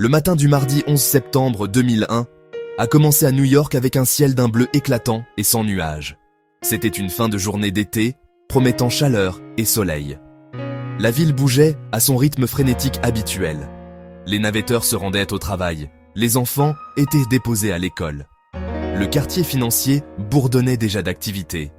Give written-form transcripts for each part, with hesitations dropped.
Le matin du mardi 11 septembre 2001 a commencé à New York avec un ciel d'un bleu éclatant et sans nuages. C'était une fin de journée d'été, promettant chaleur et soleil. La ville bougeait à son rythme frénétique habituel. Les navetteurs se rendaient au travail, les enfants étaient déposés à l'école. Le quartier financier bourdonnait déjà d'activité.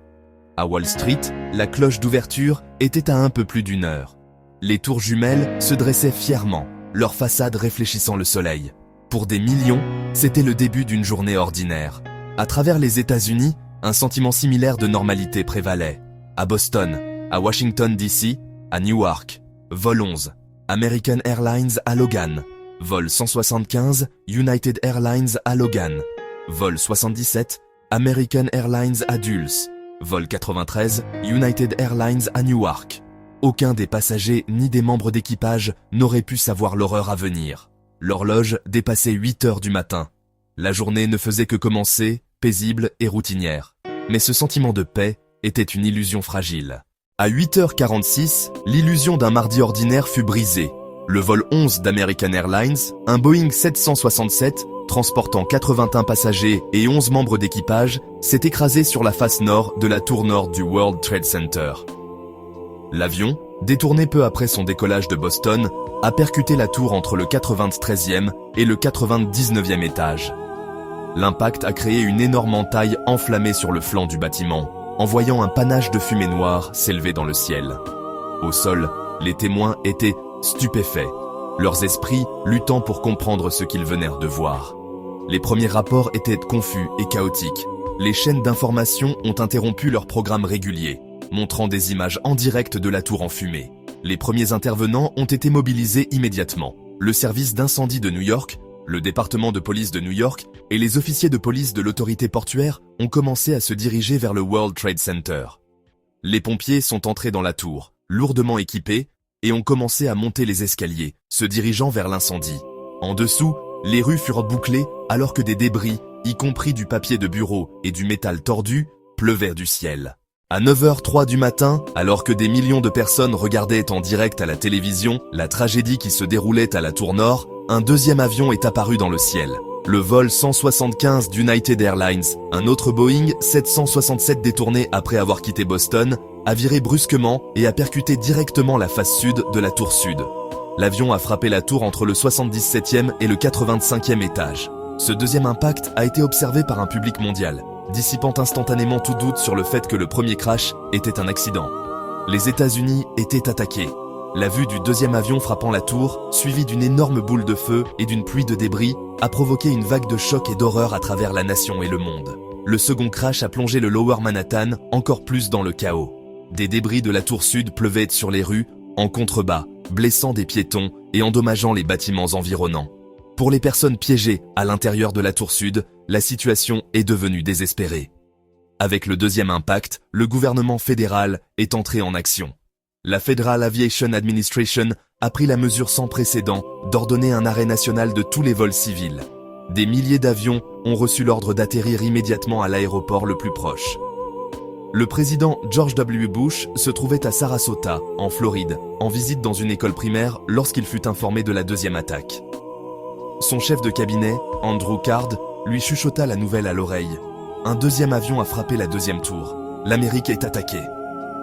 À Wall Street, la cloche d'ouverture était à un peu plus d'1 heure. Les tours jumelles se dressaient fièrement, leurs façades réfléchissant le soleil. Pour des millions, c'était le début d'une journée ordinaire. À travers les États-Unis, un sentiment similaire de normalité prévalait. À Boston, à Washington DC, à Newark, vol 11, American Airlines à Logan, vol 175, United Airlines à Logan, vol 77, American Airlines à Dulles, vol 93, United Airlines à Newark. Aucun des passagers ni des membres d'équipage n'aurait pu savoir l'horreur à venir. L'horloge dépassait 8 heures du matin. La journée ne faisait que commencer, paisible et routinière. Mais ce sentiment de paix était une illusion fragile. À 8h46, l'illusion d'un mardi ordinaire fut brisée. Le vol 11 d'American Airlines, un Boeing 767, transportant 81 passagers et 11 membres d'équipage, s'est écrasé sur la face nord de la tour nord du World Trade Center. L'avion, détourné peu après son décollage de Boston, a percuté la tour entre le 93e et le 99e étage. L'impact a créé une énorme entaille enflammée sur le flanc du bâtiment, envoyant un panache de fumée noire s'élever dans le ciel. Au sol, les témoins étaient stupéfaits, leurs esprits luttant pour comprendre ce qu'ils venaient de voir. Les premiers rapports étaient confus et chaotiques. Les chaînes d'information ont interrompu leur programme régulier, montrant des images en direct de la tour en fumée. Les premiers intervenants ont été mobilisés immédiatement. Le service d'incendie de New York, le département de police de New York et les officiers de police de l'autorité portuaire ont commencé à se diriger vers le World Trade Center. Les pompiers sont entrés dans la tour, lourdement équipés, et ont commencé à monter les escaliers, se dirigeant vers l'incendie. En dessous, les rues furent bouclées alors que des débris, y compris du papier de bureau et du métal tordu, pleuvaient du ciel. À 9h03 du matin, alors que des millions de personnes regardaient en direct à la télévision la tragédie qui se déroulait à la tour nord, un deuxième avion est apparu dans le ciel. Le vol 175 d'United Airlines, un autre Boeing 767 détourné après avoir quitté Boston, a viré brusquement et a percuté directement la face sud de la tour sud. L'avion a frappé la tour entre le 77e et le 85e étage. Ce deuxième impact a été observé par un public mondial, dissipant instantanément tout doute sur le fait que le premier crash était un accident. Les États-Unis étaient attaqués. La vue du deuxième avion frappant la tour, suivie d'une énorme boule de feu et d'une pluie de débris, a provoqué une vague de choc et d'horreur à travers la nation et le monde. Le second crash a plongé le Lower Manhattan encore plus dans le chaos. Des débris de la tour sud pleuvaient sur les rues, en contrebas, blessant des piétons et endommageant les bâtiments environnants. Pour les personnes piégées à l'intérieur de la tour sud, la situation est devenue désespérée. Avec le deuxième impact, le gouvernement fédéral est entré en action. La Federal Aviation Administration a pris la mesure sans précédent d'ordonner un arrêt national de tous les vols civils. Des milliers d'avions ont reçu l'ordre d'atterrir immédiatement à l'aéroport le plus proche. Le président George W. Bush se trouvait à Sarasota, en Floride, en visite dans une école primaire lorsqu'il fut informé de la deuxième attaque. Son chef de cabinet, Andrew Card, lui chuchota la nouvelle à l'oreille. Un deuxième avion a frappé la deuxième tour. L'Amérique est attaquée.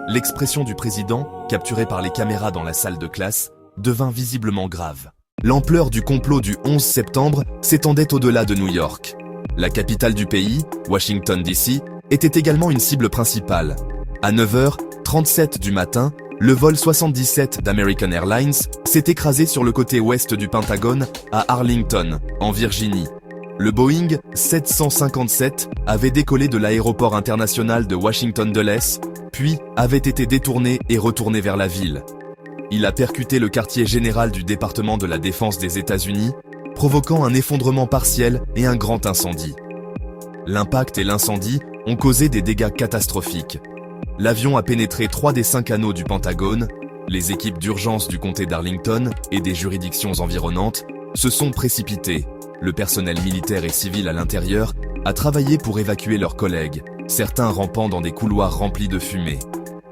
L'expression du président, capturée par les caméras dans la salle de classe, devint visiblement grave. L'ampleur du complot du 11 septembre s'étendait au-delà de New York. La capitale du pays, Washington DC, était également une cible principale. À 9h37 du matin, le vol 77 d'American Airlines s'est écrasé sur le côté ouest du Pentagone à Arlington, en Virginie. Le Boeing 757 avait décollé de l'aéroport international de Washington Dulles, puis avait été détourné et retourné vers la ville. Il a percuté le quartier général du département de la Défense des États-Unis, provoquant un effondrement partiel et un grand incendie. L'impact et l'incendie ont causé des dégâts catastrophiques. L'avion a pénétré 3 des 5 anneaux du Pentagone. Les équipes d'urgence du comté d'Arlington et des juridictions environnantes se sont précipitées. Le personnel militaire et civil à l'intérieur a travaillé pour évacuer leurs collègues, certains rampant dans des couloirs remplis de fumée.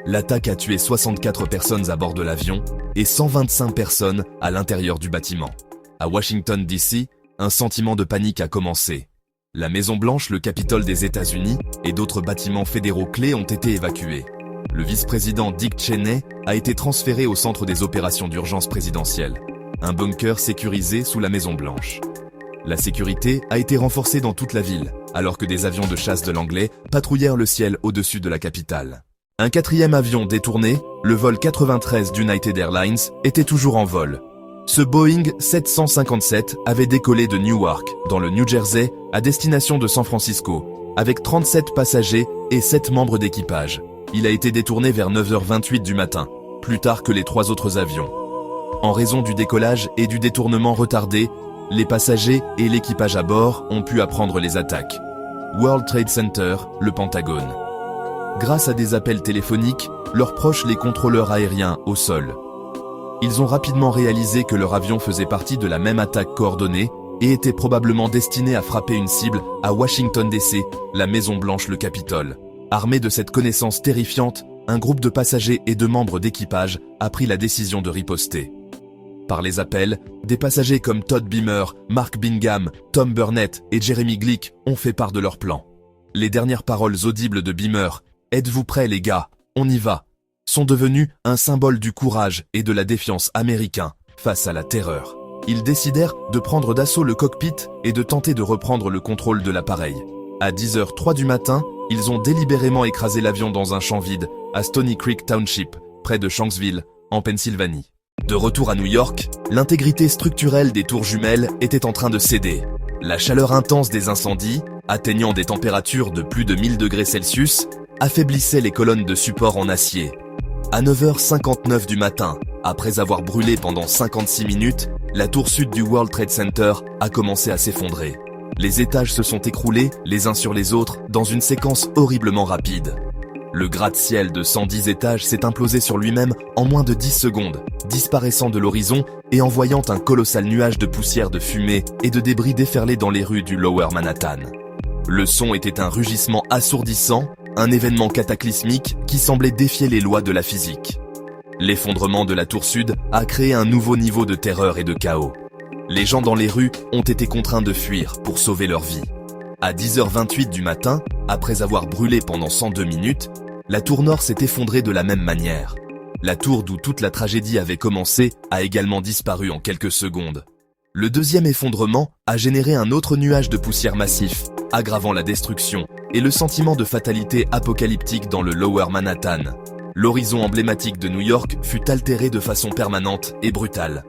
L'attaque a tué 64 personnes à bord de l'avion et 125 personnes à l'intérieur du bâtiment. À Washington, D.C., un sentiment de panique a commencé. La Maison-Blanche, le Capitole des États-Unis et d'autres bâtiments fédéraux clés ont été évacués. Le vice-président Dick Cheney a été transféré au centre des opérations d'urgence présidentielle, un bunker sécurisé sous la Maison-Blanche. La sécurité a été renforcée dans toute la ville, alors que des avions de chasse de l'anglais patrouillèrent le ciel au-dessus de la capitale. Un quatrième avion détourné, le vol 93 d'United Airlines, était toujours en vol. Ce Boeing 757 avait décollé de Newark, dans le New Jersey, à destination de San Francisco, avec 37 passagers et 7 membres d'équipage. Il a été détourné vers 9h28 du matin, plus tard que les 3 autres avions. En raison du décollage et du détournement retardé, les passagers et l'équipage à bord ont pu apprendre les attaques. World Trade Center, le Pentagone. Grâce à des appels téléphoniques, leurs proches les contrôleurs aériens au sol. Ils ont rapidement réalisé que leur avion faisait partie de la même attaque coordonnée et était probablement destiné à frapper une cible à Washington D.C., la Maison-Blanche, le Capitole. Armé de cette connaissance terrifiante, un groupe de passagers et de membres d'équipage a pris la décision de riposter. Par les appels, des passagers comme Todd Beamer, Mark Bingham, Tom Burnett et Jeremy Glick ont fait part de leur plan. Les dernières paroles audibles de Beamer, « Êtes-vous prêts les gars, on y va », sont devenues un symbole du courage et de la défiance américain face à la terreur. Ils décidèrent de prendre d'assaut le cockpit et de tenter de reprendre le contrôle de l'appareil. À 10h03 du matin, ils ont délibérément écrasé l'avion dans un champ vide à Stony Creek Township, près de Shanksville, en Pennsylvanie. De retour à New York, l'intégrité structurelle des tours jumelles était en train de céder. La chaleur intense des incendies, atteignant des températures de plus de 1000 degrés Celsius, affaiblissait les colonnes de support en acier. À 9h59 du matin, après avoir brûlé pendant 56 minutes, la tour sud du World Trade Center a commencé à s'effondrer. Les étages se sont écroulés les uns sur les autres dans une séquence horriblement rapide. Le gratte-ciel de 110 étages s'est implosé sur lui-même en moins de 10 secondes, disparaissant de l'horizon et envoyant un colossal nuage de poussière, de fumée et de débris déferler dans les rues du Lower Manhattan. Le son était un rugissement assourdissant, un événement cataclysmique qui semblait défier les lois de la physique. L'effondrement de la tour sud a créé un nouveau niveau de terreur et de chaos. Les gens dans les rues ont été contraints de fuir pour sauver leur vie. À 10h28 du matin, après avoir brûlé pendant 102 minutes, la tour nord s'est effondrée de la même manière. La tour d'où toute la tragédie avait commencé a également disparu en quelques secondes. Le deuxième effondrement a généré un autre nuage de poussière massif, aggravant la destruction et le sentiment de fatalité apocalyptique dans le Lower Manhattan. L'horizon emblématique de New York fut altéré de façon permanente et brutale.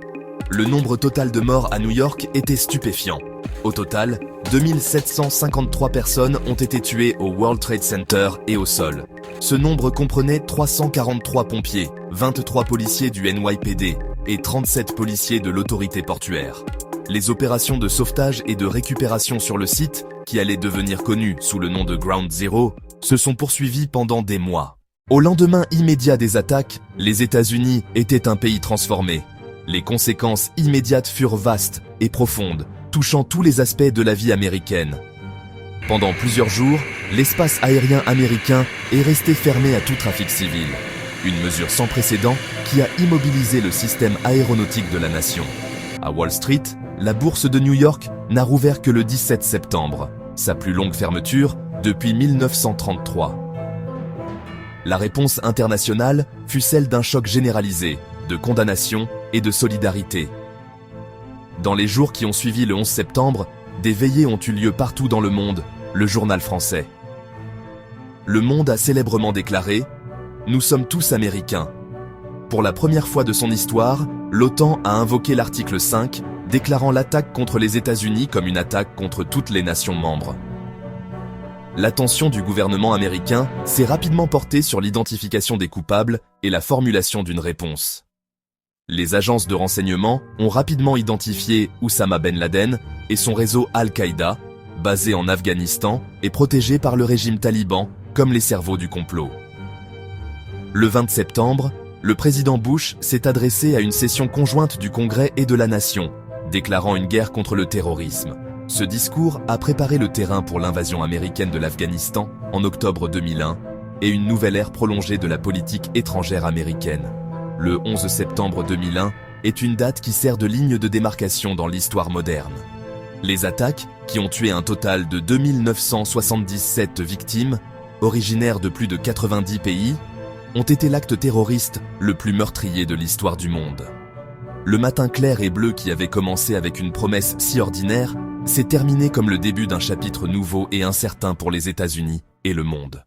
Le nombre total de morts à New York était stupéfiant. Au total, 2753 personnes ont été tuées au World Trade Center et au sol. Ce nombre comprenait 343 pompiers, 23 policiers du NYPD et 37 policiers de l'autorité portuaire. Les opérations de sauvetage et de récupération sur le site, qui allaient devenir connues sous le nom de Ground Zero, se sont poursuivies pendant des mois. Au lendemain immédiat des attaques, les États-Unis étaient un pays transformé. Les conséquences immédiates furent vastes et profondes, touchant tous les aspects de la vie américaine. Pendant plusieurs jours, l'espace aérien américain est resté fermé à tout trafic civil. Une mesure sans précédent qui a immobilisé le système aéronautique de la nation. À Wall Street, la bourse de New York n'a rouvert que le 17 septembre, sa plus longue fermeture depuis 1933. La réponse internationale fut celle d'un choc généralisé, de condamnation et de solidarité. Dans les jours qui ont suivi le 11 septembre, des veillées ont eu lieu partout dans le monde, le journal français. Le Monde a célèbrement déclaré « Nous sommes tous américains ». Pour la première fois de son histoire, l'OTAN a invoqué l'article 5, déclarant l'attaque contre les États-Unis comme une attaque contre toutes les nations membres. L'attention du gouvernement américain s'est rapidement portée sur l'identification des coupables et la formulation d'une réponse. Les agences de renseignement ont rapidement identifié Oussama Ben Laden et son réseau Al-Qaïda, basé en Afghanistan et protégé par le régime taliban comme les cerveaux du complot. Le 20 septembre, le président Bush s'est adressé à une session conjointe du Congrès et de la Nation, déclarant une guerre contre le terrorisme. Ce discours a préparé le terrain pour l'invasion américaine de l'Afghanistan en octobre 2001 et une nouvelle ère prolongée de la politique étrangère américaine. Le 11 septembre 2001, est une date qui sert de ligne de démarcation dans l'histoire moderne. Les attaques, qui ont tué un total de 2977 victimes, originaires de plus de 90 pays, ont été l'acte terroriste le plus meurtrier de l'histoire du monde. Le matin clair et bleu qui avait commencé avec une promesse si ordinaire s'est terminé comme le début d'un chapitre nouveau et incertain pour les États-Unis et le monde.